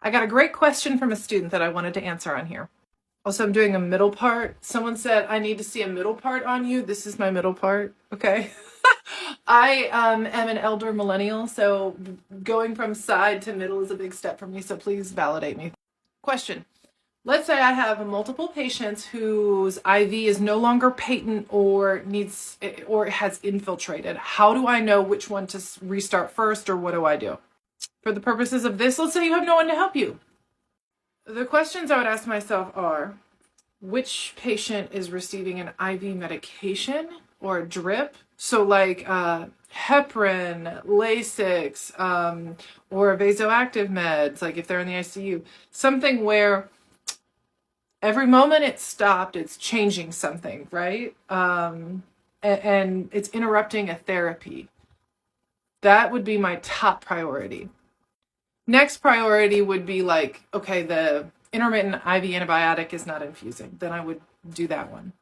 I got a great question from a student that I wanted to answer on here. Also, I'm doing a middle part. Someone said, I need to see a middle part on you. This is my middle part, okay? I am an elder millennial, so going from side to middle is a big step for me, so please validate me. Question. Let's say I have multiple patients whose IV is no longer patent or has infiltrated. How do I know which one to restart first, or what do I do? For the purposes of this, let's say you have no one to help you. The questions I would ask myself are, which patient is receiving an IV medication or a drip? So like heparin, Lasix, or vasoactive meds, like if they're in the ICU. Something where every moment it's stopped, it's changing something, right? And it's interrupting a therapy. That would be my top priority. Next priority would be like, okay, the intermittent IV antibiotic is not infusing. Then I would do that one.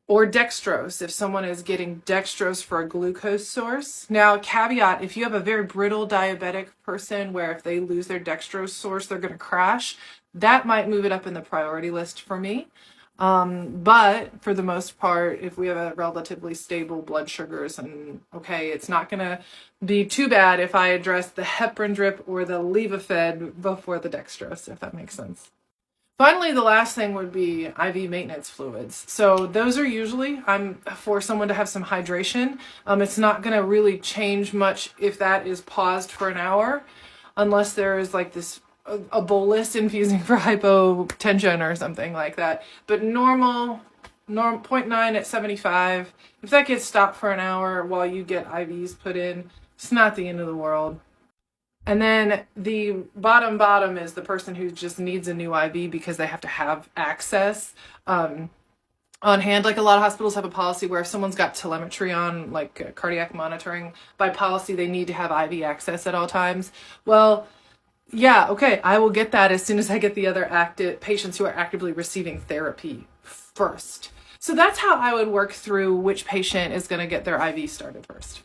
Or dextrose, if someone is getting dextrose for a glucose source. Now, caveat, if you have a very brittle diabetic person where if they lose their dextrose source, they're going to crash, that might move it up in the priority list for me. But for the most part, if we have a relatively stable blood sugars, and okay, it's not going to be too bad if I address the heparin drip or the Levophed before the dextrose, if that makes sense. Finally, the last thing would be IV maintenance fluids. So those are usually for someone to have some hydration. It's not going to really change much if that is paused for an hour, unless there is like this a bolus infusing for hypotension or something like that. But normal 0.9 at 75. If that gets stopped for an hour while you get IVs put in, it's not the end of the world. And then the bottom is the person who just needs a new IV because they have to have access on hand. Like a lot of hospitals have a policy where if someone's got telemetry on, like cardiac monitoring, by policy they need to have IV access at all times. Well, yeah, okay, I will get that as soon as I get the other patients who are actively receiving therapy first. So that's how I would work through which patient is going to get their IV started first.